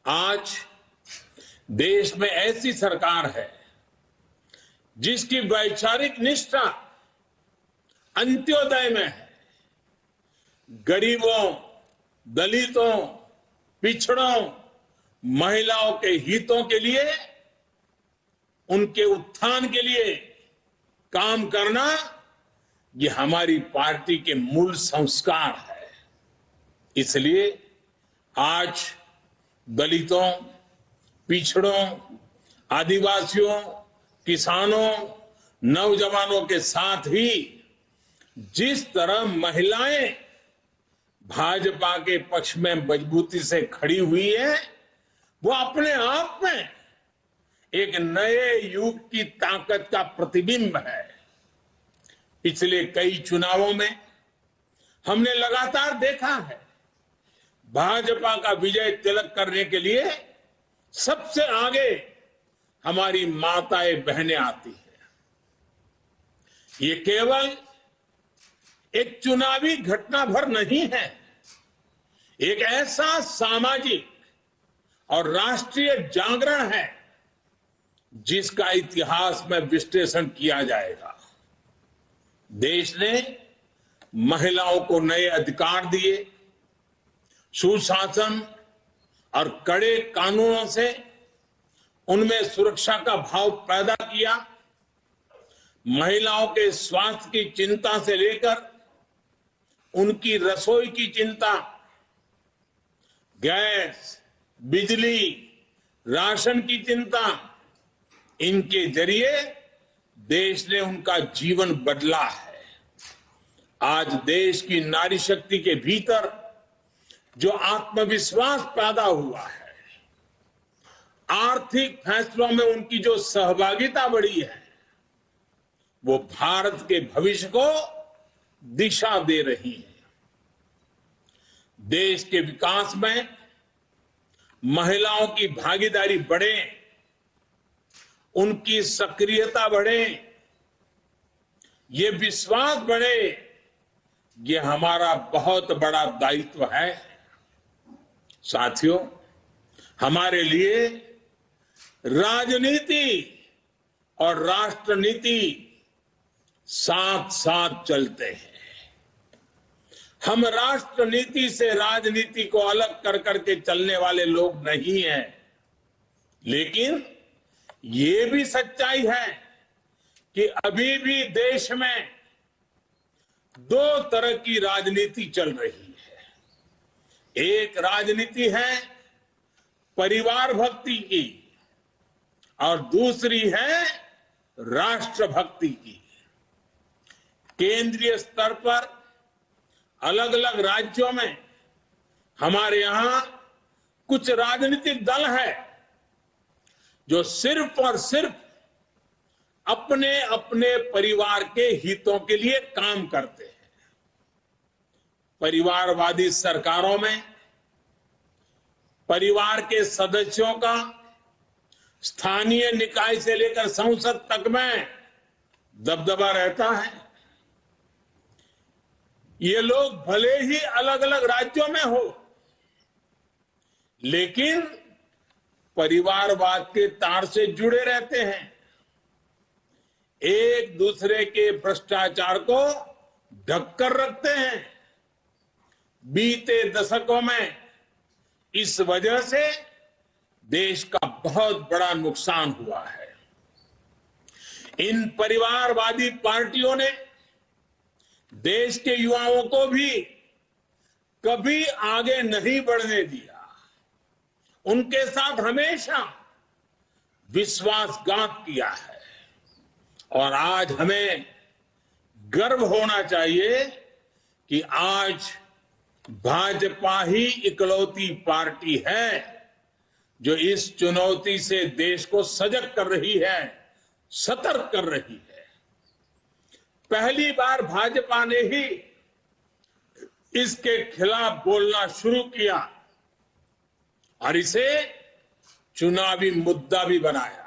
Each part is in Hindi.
आज देश में ऐसी सरकार है जिसकी वैचारिक निष्ठा अंत्योदय में है। गरीबों, दलितों, पिछड़ों, महिलाओं के हितों के लिए, उनके उत्थान के लिए काम करना, ये हमारी पार्टी के मूल संस्कार है। इसलिए आज दलितों, पिछड़ों, आदिवासियों, किसानों, नौजवानों के साथ ही जिस तरह महिलाएं भाजपा के पक्ष में मजबूती से खड़ी हुई है, वो अपने आप में एक नए युग की ताकत का प्रतिबिंब है। पिछले कई चुनावों में हमने लगातार देखा है, भाजपा का विजय तिलक करने के लिए सबसे आगे हमारी माताएं बहनें आती हैं। ये केवल एक चुनावी घटना भर नहीं है, एक ऐसा सामाजिक और राष्ट्रीय जागरण है जिसका इतिहास में विश्लेषण किया जाएगा। देश ने महिलाओं को नए अधिकार दिए, सुशासन और कड़े कानूनों से उनमें सुरक्षा का भाव पैदा किया। महिलाओं के स्वास्थ्य की चिंता से लेकर उनकी रसोई की चिंता, गैस, बिजली, राशन की चिंता, इनके जरिए देश ने उनका जीवन बदला है। आज देश की नारी शक्ति के भीतर जो आत्मविश्वास पैदा हुआ है, आर्थिक फैसलों में उनकी जो सहभागिता बढ़ी है, वो भारत के भविष्य को दिशा दे रही है। देश के विकास में महिलाओं की भागीदारी बढ़े, उनकी सक्रियता बढ़े, ये विश्वास बढ़े, ये हमारा बहुत बड़ा दायित्व है। साथियों, हमारे लिए राजनीति और राष्ट्रनीति साथ साथ चलते हैं। हम राष्ट्रनीति से राजनीति को अलग कर करके चलने वाले लोग नहीं हैं, लेकिन ये भी सच्चाई है कि अभी भी देश में दो तरह की राजनीति चल रही है। एक राजनीति है परिवार भक्ति की और दूसरी है राष्ट्र भक्ति की। केंद्रीय स्तर पर अलग अलग राज्यों में हमारे यहां कुछ राजनीतिक दल है जो सिर्फ और सिर्फ अपने अपने परिवार के हितों के लिए काम करते हैं। परिवारवादी सरकारों में परिवार के सदस्यों का स्थानीय निकाय से लेकर संसद तक में दबदबा रहता है। ये लोग भले ही अलग अलग राज्यों में हो, लेकिन परिवारवाद के तार से जुड़े रहते हैं। एक दूसरे के भ्रष्टाचार को ढककर रखते हैं। बीते दशकों में इस वजह से देश का बहुत बड़ा नुकसान हुआ है। इन परिवारवादी पार्टियों ने देश के युवाओं को भी कभी आगे नहीं बढ़ने दिया। उनके साथ हमेशा विश्वासघात किया है। और आज हमें गर्व होना चाहिए कि आज भाजपा ही इकलौती पार्टी है जो इस चुनौती से देश को सजग कर रही है, सतर्क कर रही है। पहली बार भाजपा ने ही इसके खिलाफ बोलना शुरू किया और इसे चुनावी मुद्दा भी बनाया।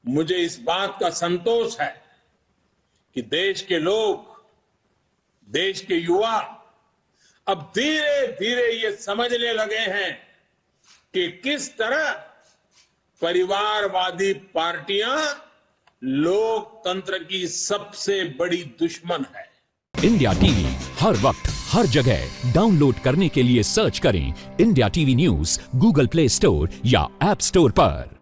मुझे इस बात का संतोष है कि देश के लोग, देश के युवा अब धीरे धीरे ये समझने लगे हैं कि किस तरह परिवारवादी पार्टियां लोकतंत्र की सबसे बड़ी दुश्मन है। इंडिया टीवी हर वक्त हर जगह डाउनलोड करने के लिए सर्च करें India TV news Google play store या ऐप स्टोर पर।